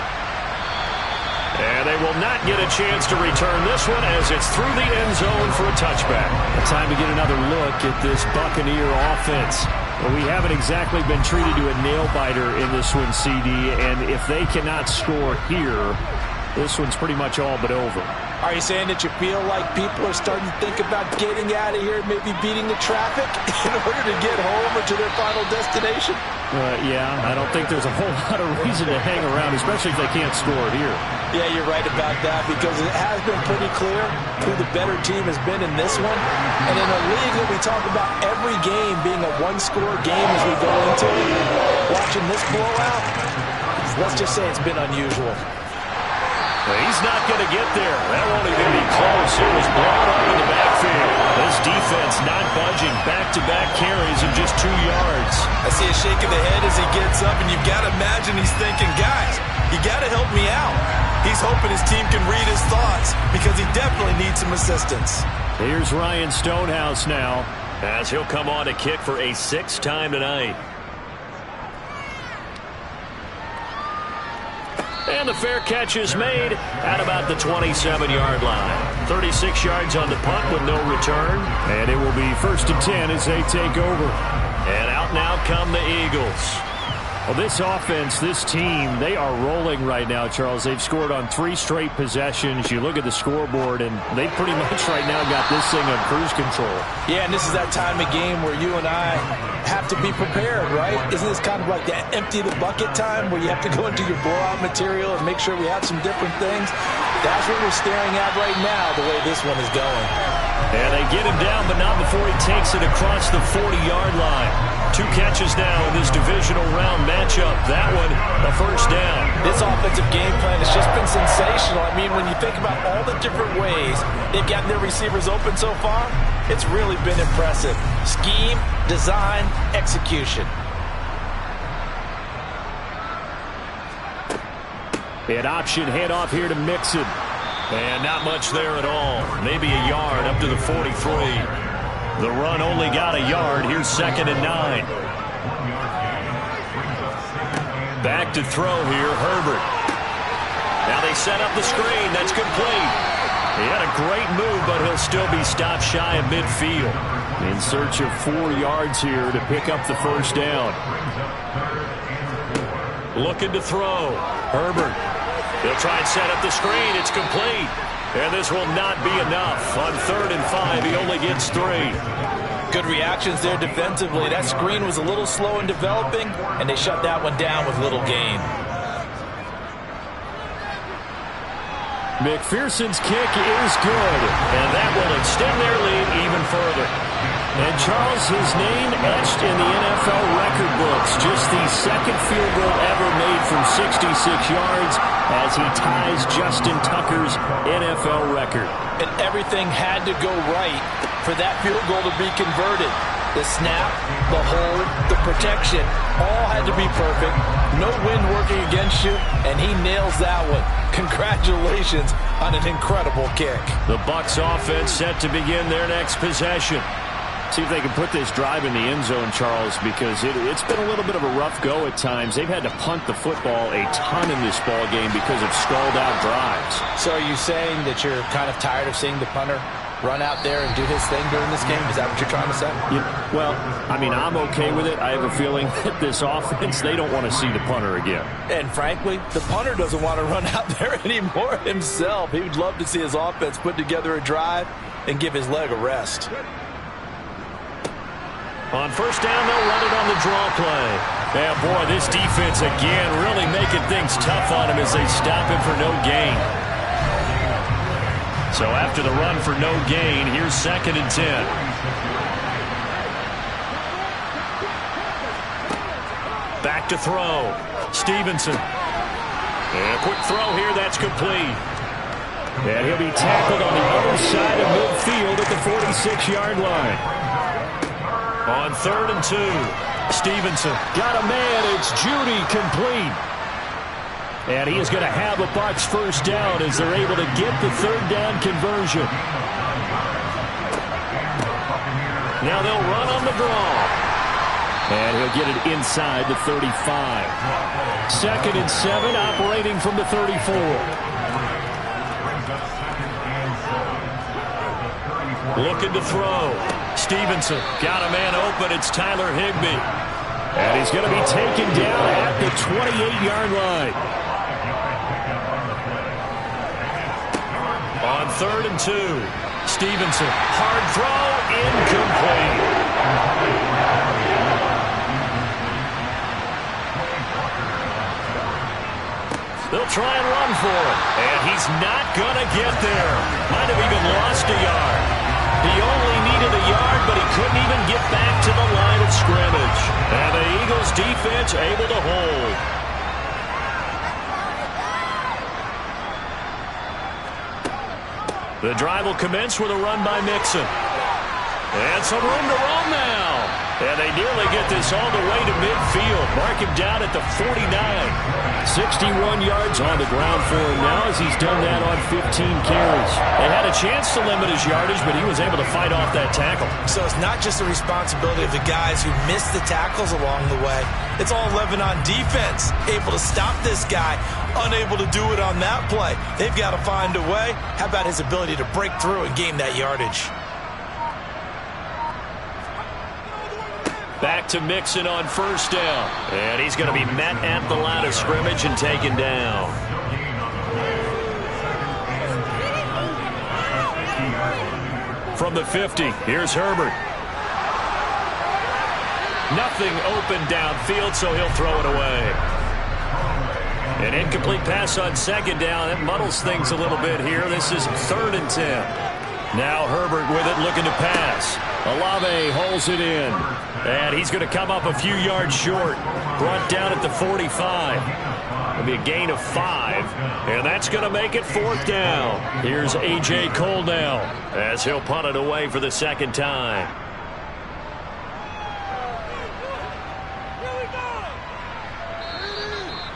B: And they will not get a chance to return this one as it's through the end zone for a touchback. Time to get another look at this Buccaneer offense. Well, we haven't exactly been treated to a nail-biter in this one, CD. And if they cannot score here, this one's pretty much all but over.
C: Are you saying that you feel like people are starting to think about getting out of here and maybe beating the traffic in order to get home or to their final destination?
B: Yeah, I don't think there's a whole lot of reason to hang around, especially if they can't score here.
C: Yeah, you're right about that, because it has been pretty clear who the better team has been in this one. And in a league that we talk about every game being a one-score game as we go into it, watching this blowout, let's just say it's been unusual.
B: He's not going to get there. That won't even be close. It was blown up in the backfield. This defense not budging. Back-to-back carries of just 2 yards.
C: I see a shake of the head as he gets up, and you've got to imagine he's thinking, guys, you got to help me out. He's hoping his team can read his thoughts because he definitely needs some assistance.
B: Here's Ryan Stonehouse now as he'll come on to kick for a 6th time tonight. And the fair catch is made at about the 27-yard line. 36 yards on the punt with no return. And it will be 1st and 10 as they take over. And out now come the Eagles. Well, this offense, this team, they are rolling right now, Charles. They've scored on 3 straight possessions. You look at the scoreboard, and they pretty much right now got this thing on cruise control.
C: Yeah, and this is that time of game where you and I have to be prepared, right? Isn't this kind of like that empty the bucket time where you have to go into your blowout material and make sure we have some different things? That's what we're staring at right now, the way this one is going.
B: And they get him down, but not before he takes it across the 40-yard line. 2 catches now in this divisional round matchup. That one, a first down.
C: This offensive game plan has just been sensational. I mean, when you think about all the different ways they've gotten their receivers open so far, it's really been impressive. Scheme, design, execution.
B: An option handoff here to Mixon.
A: And not much there at all. Maybe a yard up to the 43. The run only got a yard. Here's 2nd and 9. Back to throw here, Herbert. Now they set up the screen. That's complete. He had a great move, but he'll still be stopped shy of midfield.
B: In search of 4 yards here to pick up the first down.
A: Looking to throw. Herbert. He'll try and set up the screen. It's complete. And this will not be enough. On 3rd and 5, he only gets 3.
C: Good reactions there defensively. That screen was a little slow in developing, and they shut that one down with little gain.
B: McPherson's kick is good.
A: And that will extend their lead even further.
B: And Charles, his name etched in the NFL record books. Just the 2nd field goal ever made from 66 yards as he ties Justin Tucker's NFL record.
C: And everything had to go right for that field goal to be converted. The snap, the hold, the protection, all had to be perfect. No wind working against you, and he nails that one. Congratulations on an incredible kick.
A: The Bucs offense set to begin their next possession.
B: See if they can put this drive in the end zone, Charles, because it's been a little bit of a rough go at times. They've had to punt the football a ton in this ball game because of stalled-out drives.
C: So are you saying that you're kind of tired of seeing the punter run out there and do his thing during this game? Is that what you're trying to say?
B: Yeah, well, I mean, I'm okay with it. I have a feeling that this offense, they don't want to see the punter again.
C: And frankly, the punter doesn't want to run out there anymore himself. He would love to see his offense put together a drive and give his leg a rest.
A: On first down, they'll run it on the draw play.
B: Yeah, boy, this defense again really making things tough on him as they stop him for no gain.
A: So after the run for no gain, here's 2nd and 10. Back to throw. Stevenson. And a quick throw here, that's complete.
B: And he'll be tackled on the other side of midfield at the 46-yard line.
A: On 3rd and 2, Stevenson.
B: Got a man, it's Judy, complete. And he is going to have a Bucs first down as they're able to get the 3rd down conversion.
A: Now they'll run on the draw.
B: And he'll get it inside the 35. 2nd and 7, operating from the 34.
A: Looking to throw. Stevenson got a man open. It's Tyler Higbee.
B: And he's going to be taken down at the 28-yard line.
A: On 3rd and 2, Stevenson. Hard throw, incomplete. They'll try and run for it. And he's not going to get there. Might have even lost a yard. He only needed a yard, but he couldn't even get back to the line of scrimmage. And the Eagles defense able to hold. The drive will commence with a run by Mixon. And some room to run now. And they nearly get this all the way to midfield. Mark him down at the 49.
B: 61 yards on the ground for him now as he's done that on 15 carries.
A: They had a chance to limit his yardage, but he was able to fight off that tackle.
C: So it's not just the responsibility of the guys who missed the tackles along the way. It's all Lebanon defense, able to stop this guy, unable to do it on that play. They've got to find a way. How about his ability to break through and gain that yardage?
A: Back to Mixon on first down. And he's going to be met at the line of scrimmage and taken down. From the 50, here's Herbert. Nothing open downfield, so he'll throw it away. An incomplete pass on second down. That muddles things a little bit here. This is 3rd and 10.
B: Now Herbert with it, looking to pass. Olave holds it in. And he's going to come up a few yards short. Brought down at the 45. It'll be a gain of 5. And that's going to make it 4th down. Here's A.J. Cole now as he'll punt it away for the second time.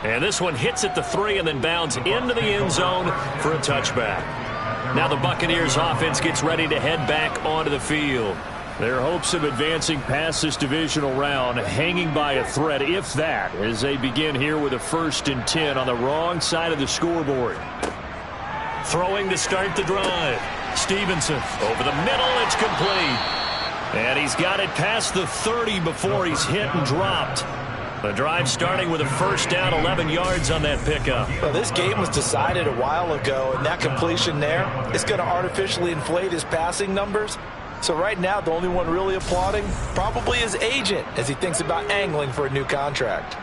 B: And this one hits at the 3 and then bounds into the end zone for a touchback. Now the Buccaneers offense gets ready to head back onto the field. Their hopes of advancing past this divisional round hanging by a thread, if that, as they begin here with a 1st and 10 on the wrong side of the scoreboard. Throwing to start the drive. Stevenson over the middle. It's complete. And he's got it past the 30 before he's hit and dropped. The drive starting with a 1st down, 11 yards on that pickup.
C: Well, this game was decided a while ago, and that completion there is going to artificially inflate his passing numbers. So right now, the only one really applauding probably his agent as he thinks about angling for a new contract.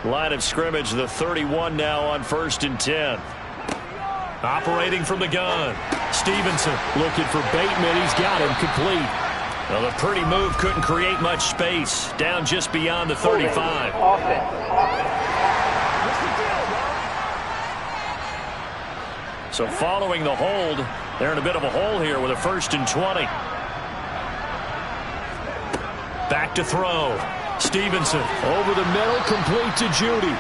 B: Line of scrimmage, the 31 now on 1st and 10. Operating from the gun. Stevenson looking for Bateman. He's got him complete. Well, the Purdy move couldn't create much space. Down just beyond the 35. So following the hold, they're in a bit of a hole here with a 1st and 20. Back to throw. Stevenson over the middle, complete to Judy.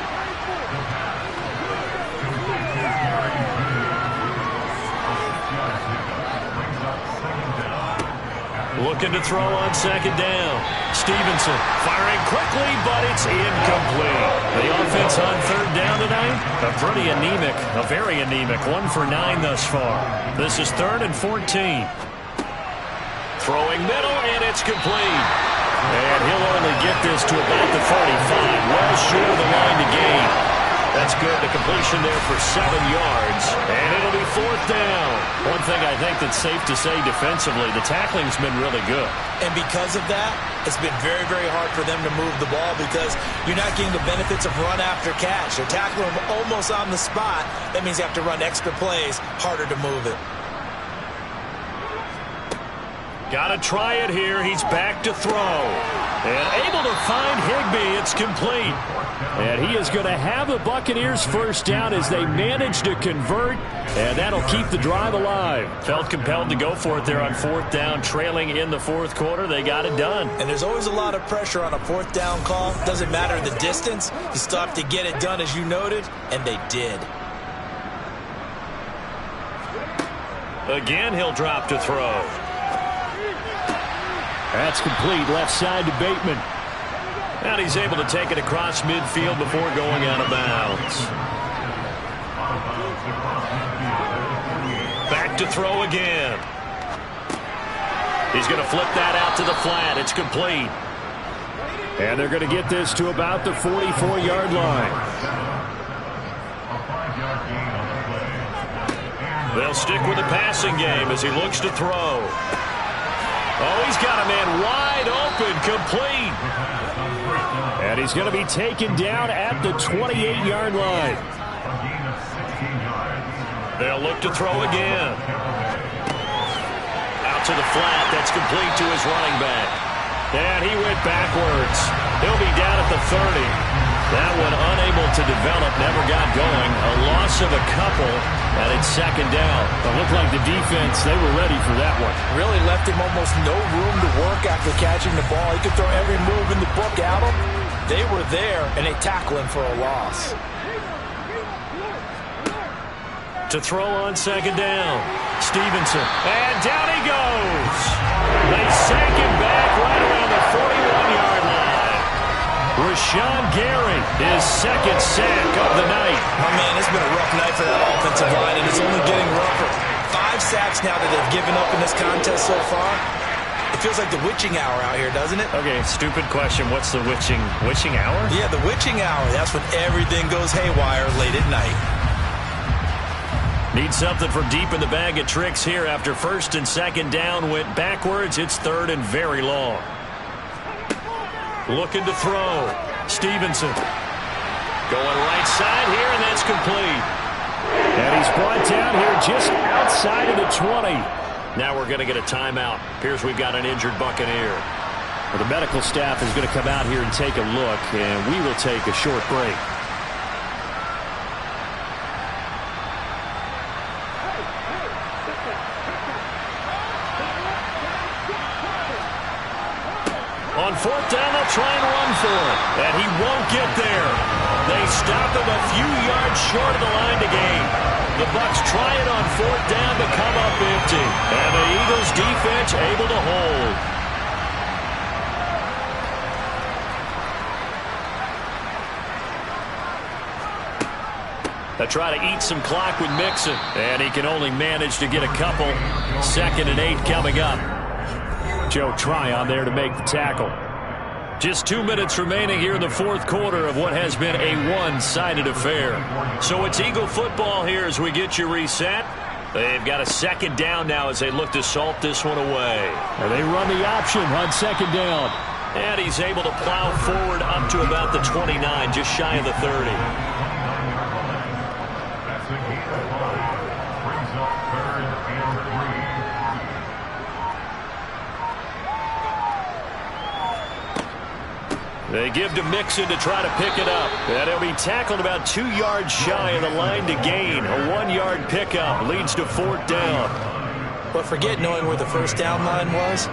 B: Looking to throw on 2nd down. Stevenson firing quickly, but it's incomplete. The offense on 3rd down tonight, a pretty anemic, a very anemic 1 for 9 thus far. This is 3rd and 14. Throwing middle, and it's complete. And he'll only get this to about the 45, well short of the line to gain. That's good. The completion there for 7 yards. And it'll be 4th down. One thing I think that's safe to say defensively, the tackling's been really good.
C: And because of that, it's been very, very hard for them to move the ball because you're not getting the benefits of run after catch. They're tackling them almost on the spot. That means you have to run extra plays, harder to move it.
B: Got to try it here. He's back to throw. And able to find Higbee. It's complete. And he is going to have the Buccaneers 1st down as they manage to convert. And that'll keep the drive alive. Felt compelled to go for it there on 4th down. Trailing in the 4th quarter. They got it done.
C: And there's always a lot of pressure on a 4th down call. Doesn't matter the distance. You still have to get it done as you noted. And they did.
B: Again, he'll drop to throw. That's complete, left side to Bateman. And he's able to take it across midfield before going out of bounds. Back to throw again. He's going to flip that out to the flat. It's complete. And they're going to get this to about the 44-yard line. They'll stick with the passing game as he looks to throw. Oh, he's got a man wide open, complete. And he's going to be taken down at the 28-yard line. They'll look to throw again. Out to the flat. That's complete to his running back. And he went backwards. He'll be down at the 30. That one unable to develop, never got going. A loss of a couple, and it's 2nd down. It looked like the defense, they were ready for that one.
C: Really left him almost no room to work after catching the ball. He could throw every move in the book at him. They were there, and they tackle him for a loss.
B: To throw on 2nd down. Stevenson. And down he goes. They sank him back right around the 41-yard line. Rashawn Gary, his 2nd sack of the night.
C: My man, it's been a rough night for that offensive line, and it's only getting rougher. 5 sacks now that they've given up in this contest so far. It feels like the witching hour out here, doesn't it?
B: Okay, stupid question. What's the witching hour?
C: Yeah, the witching hour. That's when everything goes haywire late at night.
B: Need something from deep in the bag of tricks here after 1st and 2nd down. Went backwards. It's 3rd and very long. Looking to throw. Stevenson. Going right side here, and that's complete. And he's brought down here just outside of the 20.
A: Now we're going to get a timeout. Appears we've got an injured Buccaneer.
B: Well, the medical staff is going to come out here and take a look, and we will take a short break.
A: On fourth down, they'll try and run for it. And he won't get there. They stop him a few yards short of the line to gain. The Bucs try it on fourth down to come up empty. And the Eagles defense able to hold. They try to eat some clock with Mixon. And he can only manage to get a couple. 2nd and 8 coming up.
B: Joe Tryon there to make the tackle.
A: Just 2 minutes remaining here in the fourth quarter of what has been a one-sided affair. So it's Eagle football here as we get you reset. They've got a 2nd down now as they look to salt this one away.
B: And they run the option on 2nd down.
A: And he's able to plow forward up to about the 29, just shy of the 30. They give to Mixon to try to pick it up. And he'll be tackled about 2 yards shy of the line to gain. A 1-yard pickup leads to 4th down.
C: But forget knowing where the first down line was.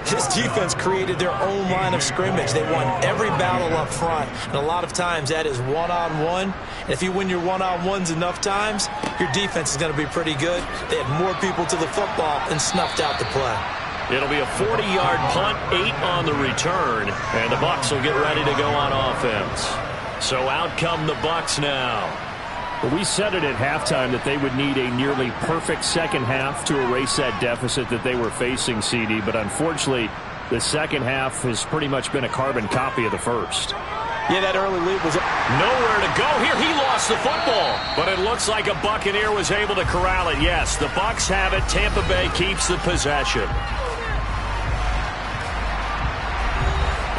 C: This defense created their own line of scrimmage. They won every battle up front. And a lot of times that is one-on-one. And if you win your one-on-ones enough times, your defense is going to be pretty good. They had more people to the football and snuffed out the play.
A: It'll be a 40-yard punt, 8 on the return, and the Bucs will get ready to go on offense. So out come the Bucs now.
B: But we said it at halftime that they would need a nearly perfect second half to erase that deficit that they were facing, CD. But unfortunately, the second half has pretty much been a carbon copy of the first.
C: Yeah, that early lead was
A: nowhere to go here. He lost the football, but it looks like a Buccaneer was able to corral it. Yes, the Bucs have it. Tampa Bay keeps the possession.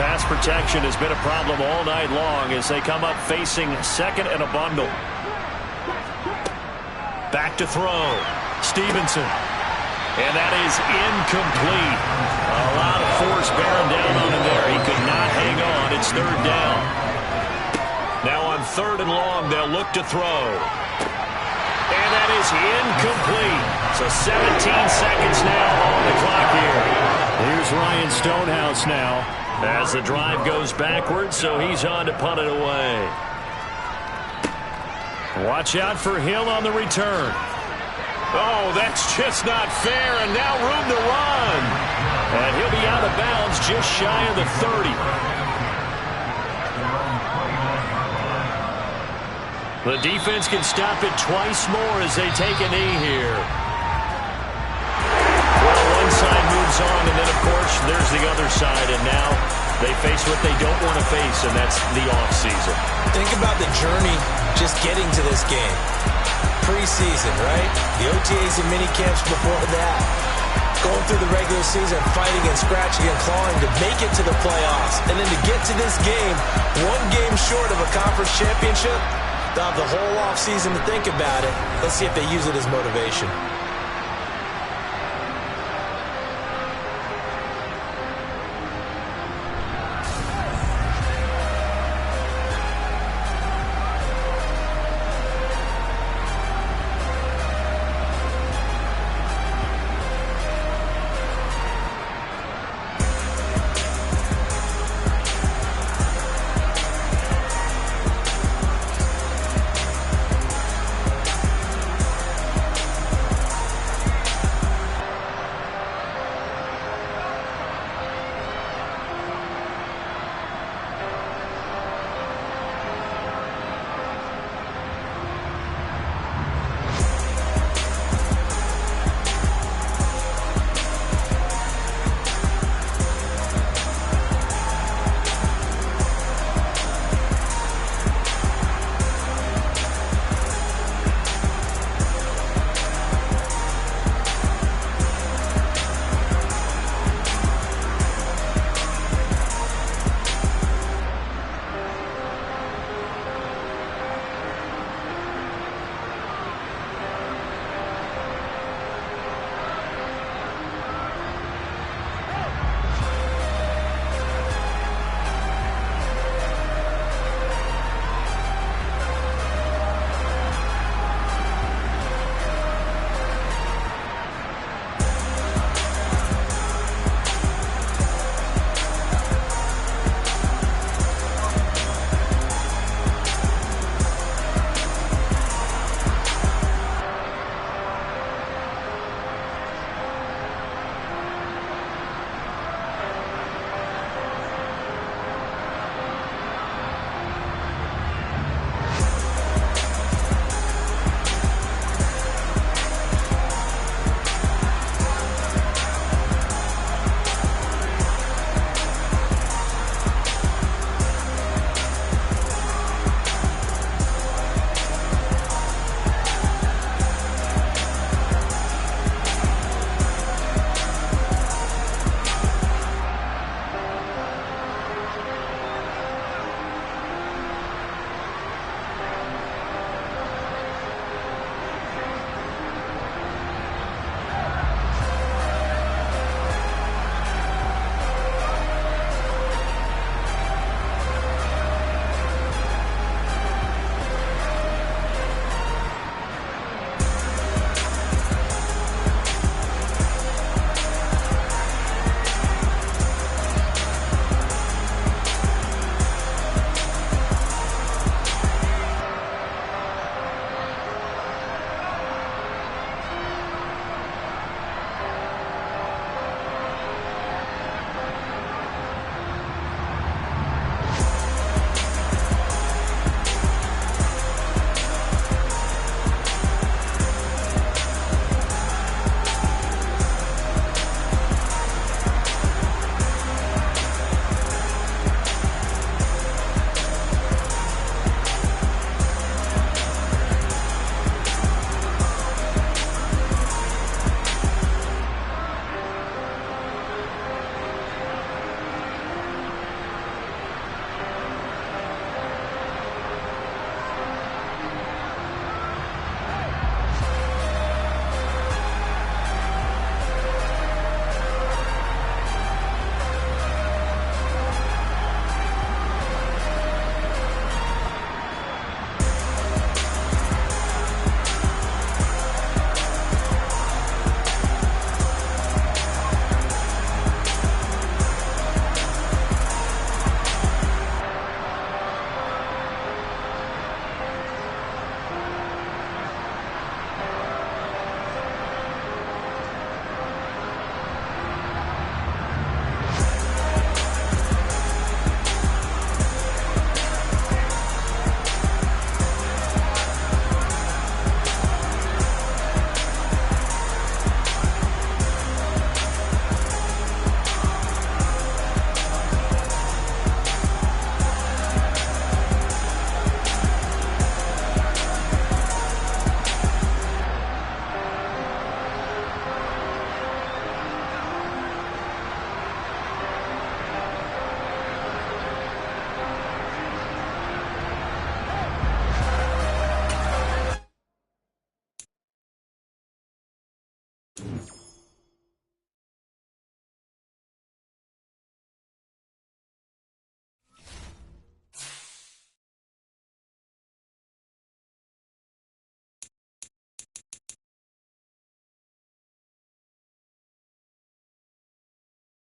A: Pass protection has been a problem all night long as they come up facing 2nd and a bundle. Back to throw. Stevenson. And that is incomplete. A lot of force bearing down on him there. He could not hang on. It's 3rd down. Now on 3rd and long, they'll look to throw. And that is incomplete. So 17 seconds now on the clock here.
B: Here's Ryan Stonehouse now.
A: As the drive goes backwards, so he's on to punt it away. Watch out for Hill on the return. Oh, that's just not fair, and now room to run. And he'll be out of bounds just shy of the 30. The defense can stop it twice more as they take a knee here. Well, one side moves on, and then, of course, there's the other side, and now they face what they don't want to face, and that's the offseason.
C: Think about the journey just getting to this game. Preseason, right? The OTAs and mini camps before that. Going through the regular season, fighting and scratching and clawing to make it to the playoffs. And then to get to this game, 1 game short of a conference championship, they'll have the whole offseason to think about it. Let's see if they use it as motivation.